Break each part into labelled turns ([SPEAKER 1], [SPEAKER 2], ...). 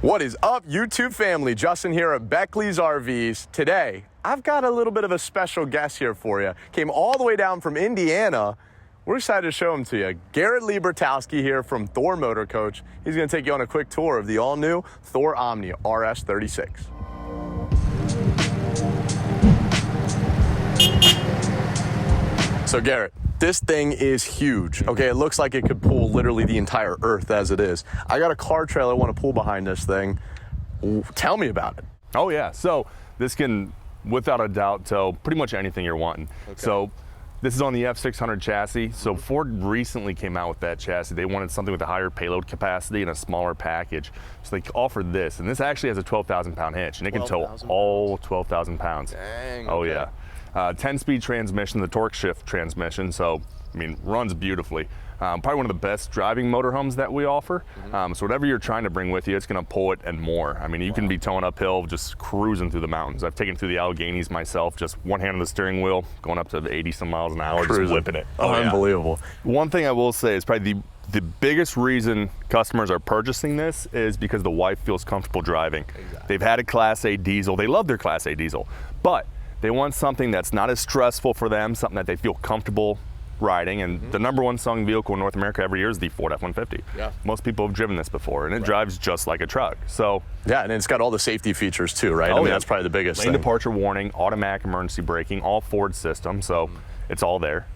[SPEAKER 1] What is up, YouTube family? Justin here at Beckley's RVs. Today, I've got a little bit of a special guest here for you. Came all the way down from Indiana. We're excited to show him to you. Garrett Liebertowski here from Thor Motor Coach. He's gonna take you on a quick tour of the all-new Thor Omni RS36. So Garrett, this thing is huge. Okay, it looks like it could pull literally the entire earth as it is. I got a car trailer I want to pull behind this thing. Tell me about it.
[SPEAKER 2] Oh yeah, so this can, without a doubt, tow pretty much anything you're wanting. Okay. So this is on the F600 chassis. So Ford recently came out with that chassis. They wanted something with a higher payload capacity and a smaller package. So they offered this, and this actually has a 12,000 pound hitch, and it can tow all 12,000 pounds.
[SPEAKER 1] Dang,
[SPEAKER 2] oh
[SPEAKER 1] okay.
[SPEAKER 2] yeah. 10-speed transmission, the torque shift transmission, so I mean, runs beautifully. Probably one of the best driving motorhomes that we offer. So whatever you're trying to bring with you, it's gonna pull it and more. I mean, you can be towing uphill, just cruising through the mountains. I've taken through the Alleghenies myself, just one hand on the steering wheel, going up to 80 some miles an hour, just whipping it.
[SPEAKER 1] Oh, unbelievable.
[SPEAKER 2] Yeah. One thing I will say is probably the biggest reason customers are purchasing this is because the wife feels comfortable driving. Exactly. They've had a Class A diesel, they love their Class A diesel, but they want something that's not as stressful for them, something that they feel comfortable riding. And the #1 selling vehicle in North America every year is the Ford F-150. Yeah. Most people have driven this before, and it drives just like a truck. So
[SPEAKER 1] yeah, and it's got all the safety features too, right?
[SPEAKER 2] Oh,
[SPEAKER 1] I mean,
[SPEAKER 2] yeah.
[SPEAKER 1] That's probably the biggest
[SPEAKER 2] Lane
[SPEAKER 1] thing.
[SPEAKER 2] departure warning, automatic emergency braking, all Ford system, so it's all there.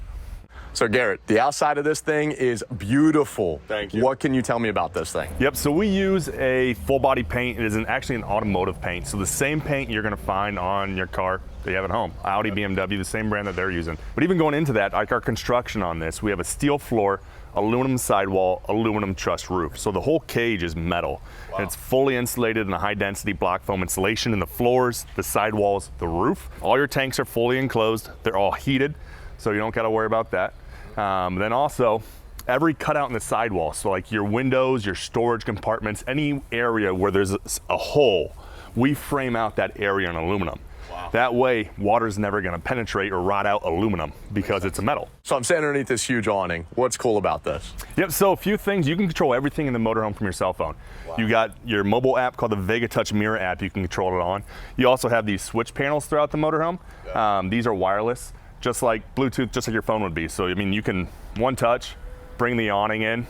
[SPEAKER 1] So Garrett, the outside of this thing is beautiful.
[SPEAKER 2] Thank you.
[SPEAKER 1] What can you tell me about this thing?
[SPEAKER 2] Yep, so we use a full body paint. It is actually an automotive paint. So the same paint you're gonna find on your car that you have at home. Audi, BMW, the same brand that they're using. But even going into that, like our construction on this, we have a steel floor, aluminum sidewall, aluminum truss roof. So the whole cage is metal. Wow. And it's fully insulated in a high density block foam insulation in the floors, the sidewalls, the roof. All your tanks are fully enclosed. They're all heated, so you don't gotta worry about that. Then also, every cutout in the sidewall, so like your windows, your storage compartments, any area where there's a hole, we frame out that area in aluminum. Wow. That way, water's never gonna penetrate or rot out aluminum because it's a metal.
[SPEAKER 1] So I'm standing underneath this huge awning. What's cool about this?
[SPEAKER 2] Yep, so a few things. You can control everything in the motorhome from your cell phone. Wow. You got your mobile app called the Vega Touch Mirror app, you can control it on. You also have these switch panels throughout the motorhome. Yeah. These are wireless, just like Bluetooth, just like your phone would be. So, I mean, you can, one touch, bring the awning in,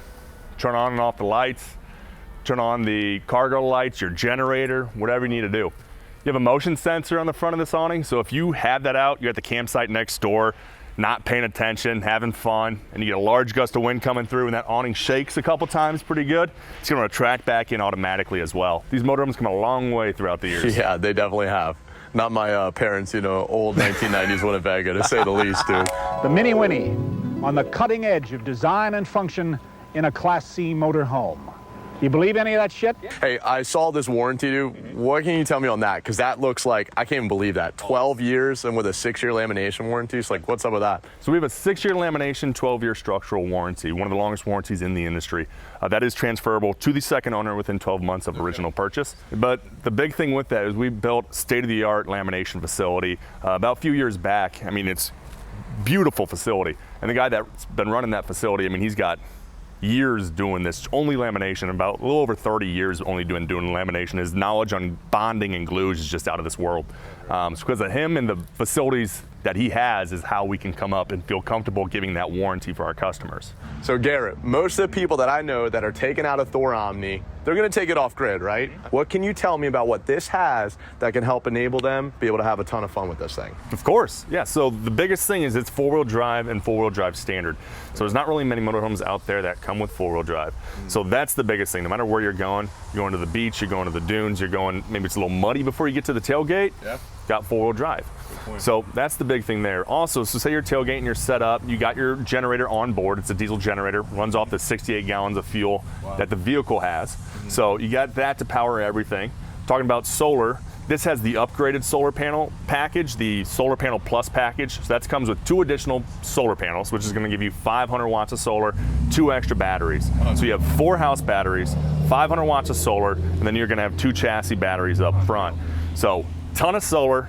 [SPEAKER 2] turn on and off the lights, turn on the cargo lights, your generator, whatever you need to do. You have a motion sensor on the front of this awning, so if you have that out, you're at the campsite next door, not paying attention, having fun, and you get a large gust of wind coming through and that awning shakes a couple times pretty good, it's gonna retract back in automatically as well. These motorhomes come a long way throughout the years.
[SPEAKER 1] Yeah, they definitely have. Not my parents, you know, old 1990s Winnebago, to say the least, dude.
[SPEAKER 3] The Mini Winnie, on the cutting edge of design and function in a Class C motorhome. You believe any of that shit?
[SPEAKER 1] Hey, I saw this warranty, dude. What can you tell me on that? Because that looks like, I can't even believe that. 12 years and with a 6-year lamination warranty. So like, what's up with that?
[SPEAKER 2] So we have a 6-year lamination, 12-year structural warranty, one of the longest warranties in the industry. That is transferable to the second owner within 12 months of original purchase. But the big thing with that is we built state-of-the-art lamination facility about a few years back. I mean, it's beautiful facility. And the guy that's been running that facility, I mean, he's got years doing this, only lamination, about a little over 30 years only doing lamination. His knowledge on bonding and glues is just out of this world. So because of him and the facilities that he has is how we can come up and feel comfortable giving that warranty for our customers.
[SPEAKER 1] So Garrett, most of the people that I know that are taking out a Thor Omni, they're gonna take it off grid, right? What can you tell me about what this has that can help enable them be able to have a ton of fun with this thing?
[SPEAKER 2] Of course, yeah. So the biggest thing is it's 4-wheel drive and 4-wheel drive standard. So there's not really many motorhomes out there that come with 4-wheel drive. So that's the biggest thing. No matter where you're going to the beach, you're going to the dunes, you're going, maybe it's a little muddy before you get to the tailgate, got 4-wheel drive. So that's the big thing there. Also, so say you're tailgating, you're set up, you got your generator on board. It's a diesel generator, runs off the 68 gallons of fuel that the vehicle has. So you got that to power everything. Talking about solar, this has the upgraded solar panel package, the Solar Panel Plus package. So that comes with 2 additional solar panels, which is gonna give you 500 watts of solar, 2 extra batteries. So you have 4 house batteries, 500 watts of solar, and then you're gonna have 2 chassis batteries up front. So ton of solar,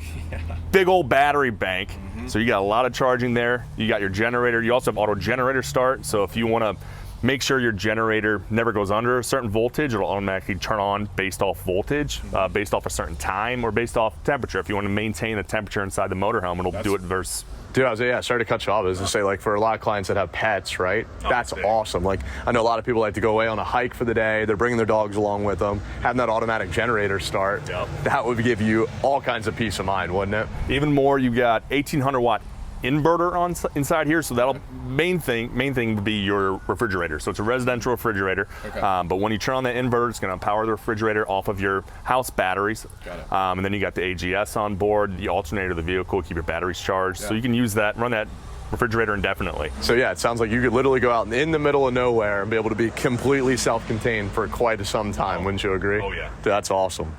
[SPEAKER 2] big old battery bank. So you got a lot of charging there. You got your generator. You also have auto generator start. So if you want to Make sure your generator never goes under a certain voltage. It'll automatically turn on based off voltage, based off a certain time, or based off temperature. If you want to maintain the temperature inside the motorhome, it'll do it versus.
[SPEAKER 1] Dude, sorry to cut you off. I was gonna say, like, for a lot of clients that have pets, right? That's awesome. Like, I know a lot of people like to go away on a hike for the day. They're bringing their dogs along with them. Having that automatic generator start, that would give you all kinds of peace of mind, wouldn't it?
[SPEAKER 2] Even more, you got 1800 watt inverter on inside here, so that'll main thing would be your refrigerator. So it's a residential refrigerator, but when you turn on that inverter, it's going to power the refrigerator off of your house batteries. And then you got the AGS on board, the alternator of the vehicle, keep your batteries charged, so you can use that, run that refrigerator indefinitely.
[SPEAKER 1] So yeah, it sounds like you could literally go out in the middle of nowhere and be able to be completely self-contained for quite some time. Wouldn't you agree?
[SPEAKER 2] Oh yeah.
[SPEAKER 1] Dude, that's awesome.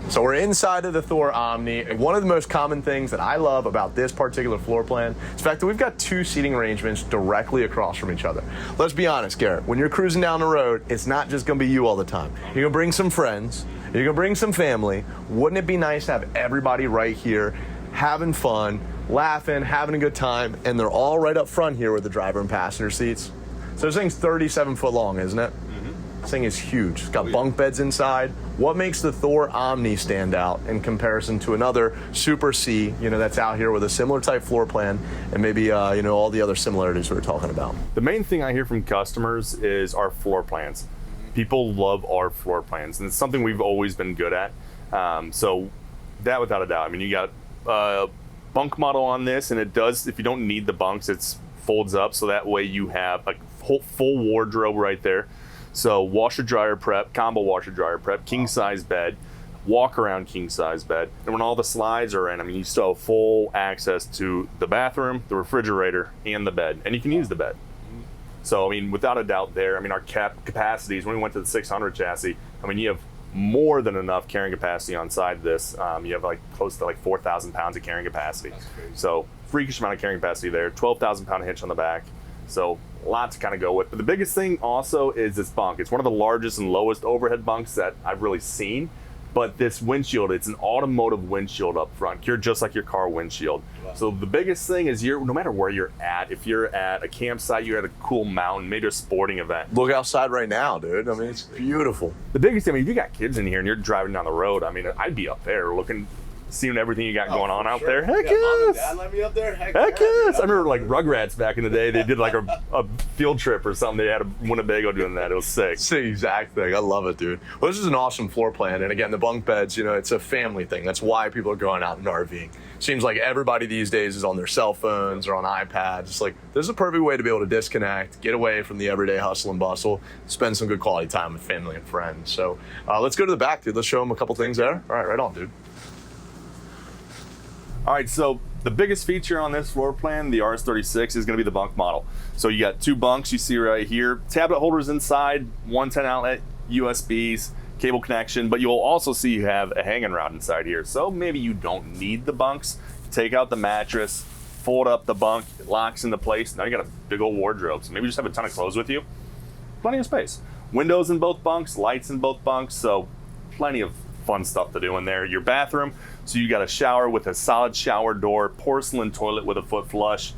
[SPEAKER 1] So we're inside of the Thor Omni, and one of the most common things that I love about this particular floor plan is the fact that we've got two seating arrangements directly across from each other. Let's be honest, Garrett, when you're cruising down the road, it's not just gonna be you all the time. You're gonna bring some friends, you're gonna bring some family. Wouldn't it be nice to have everybody right here having fun, laughing, having a good time, and they're all right up front here with the driver and passenger seats? So this thing's 37 foot long, isn't it? This thing is huge. It's got bunk beds inside. What makes the Thor Omni stand out in comparison to another Super C, that's out here with a similar type floor plan and maybe, all the other similarities we were talking about?
[SPEAKER 2] The main thing I hear from customers is our floor plans. People love our floor plans, and it's something we've always been good at. So that without a doubt. I mean, you got a bunk model on this, and it does, if you don't need the bunks, it folds up, so that way you have a full wardrobe right there. So washer dryer prep, combo washer dryer prep, king size bed, walk around king size bed. And when all the slides are in, I mean, you still have full access to the bathroom, the refrigerator, and the bed. And you can use the bed. So, I mean, without a doubt there, I mean, our capacities, when we went to the 600 chassis, I mean, you have more than enough carrying capacity on side this. You have like close to like 4,000 pounds of carrying capacity. So freakish amount of carrying capacity there, 12,000 pound hitch on the back. So a lot to kind of go with. But the biggest thing also is this bunk. It's one of the largest and lowest overhead bunks that I've really seen. But this windshield, it's an automotive windshield up front. You're just like your car windshield. Wow. So the biggest thing is no matter where you're at, if you're at a campsite, you're at a cool mountain, maybe a sporting event.
[SPEAKER 1] Look outside right now, dude. I mean, it's beautiful.
[SPEAKER 2] The biggest thing, I mean, if you got kids in here and you're driving down the road, I mean, I'd be up there looking, seeing everything you got going on out there. Heck yes!
[SPEAKER 1] Mom and Dad let me up there. Heck
[SPEAKER 2] yes! I remember like Rugrats back in the day. They did like a field trip or something. They had a Winnebago doing that. It was sick.
[SPEAKER 1] It's the exact thing. I love it, dude. Well, this is an awesome floor plan. And again, the bunk beds, it's a family thing. That's why people are going out and RVing. Seems like everybody these days is on their cell phones or on iPads. It's like, this is a perfect way to be able to disconnect, get away from the everyday hustle and bustle, spend some good quality time with family and friends. So let's go to the back, dude. Let's show them a couple things there. All right, right on, dude.
[SPEAKER 2] All right, so the biggest feature on this floor plan, the RS36, is going to be the bunk model. So you got two bunks you see right here, tablet holders inside, 110 outlet, USBs, cable connection, but you'll also see you have a hanging rod inside here. So maybe you don't need the bunks. Take out the mattress, fold up the bunk, it locks into place. Now you got a big old wardrobe. So maybe you just have a ton of clothes with you. Plenty of space. Windows in both bunks, lights in both bunks, so plenty of fun stuff to do in there. Your bathroom, so you got a shower with a solid shower door, porcelain toilet with a foot flush,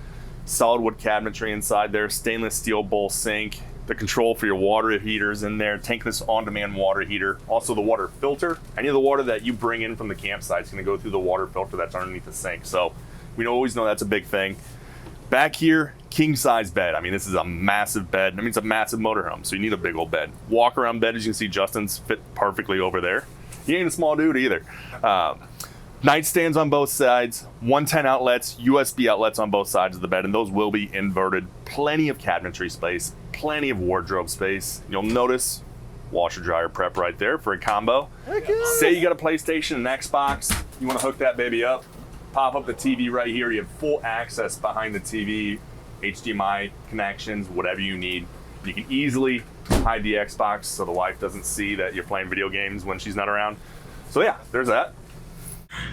[SPEAKER 2] solid wood cabinetry inside there, stainless steel bowl sink, the control for your water heaters in there, tankless on-demand water heater, also the water filter. Any of the water that you bring in from the campsite is going to go through the water filter that's underneath the sink. So we always know that's a big thing. Back here, king size bed. I mean, this is a massive bed. I mean, it's a massive motorhome, so you need a big old bed. Walk around bed, as you can see, Justin's fit perfectly over there. He ain't a small dude either. Nightstands on both sides, 110 outlets, USB outlets on both sides of the bed, and those will be inverted. Plenty of cabinetry space, plenty of wardrobe space. You'll notice washer dryer prep right there for a combo. Say you got a PlayStation and Xbox, you want to hook that baby up, pop up the TV right here. You have full access behind the TV, HDMI connections, whatever you need. You can easily hide the Xbox so the wife doesn't see that you're playing video games when she's not around. So yeah, there's that.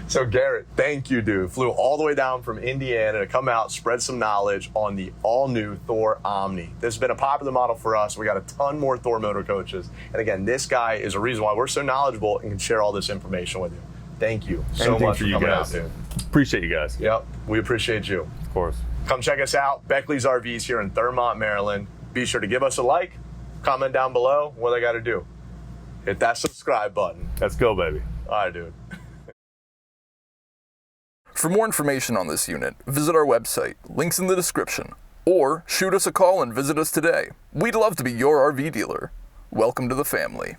[SPEAKER 1] So Garrett, thank you, dude. Flew all the way down from Indiana to come out, spread some knowledge on the all-new Thor Omni. This has been a popular model for us. We got a ton more Thor Motor Coaches. And again, this guy is a reason why we're so knowledgeable and can share all this information with you. Thank you so much for coming out, dude.
[SPEAKER 2] Appreciate you guys.
[SPEAKER 1] Yep, we appreciate you.
[SPEAKER 2] Of course.
[SPEAKER 1] Come check us out, Beckley's RVs here in Thurmont, Maryland. Be sure to give us a like, comment down below what I got to do. Hit that subscribe button.
[SPEAKER 2] Let's go, baby.
[SPEAKER 1] All right, dude.
[SPEAKER 4] For more information on this unit, visit our website, links in the description, or shoot us a call and visit us today. We'd love to be your RV dealer. Welcome to the family.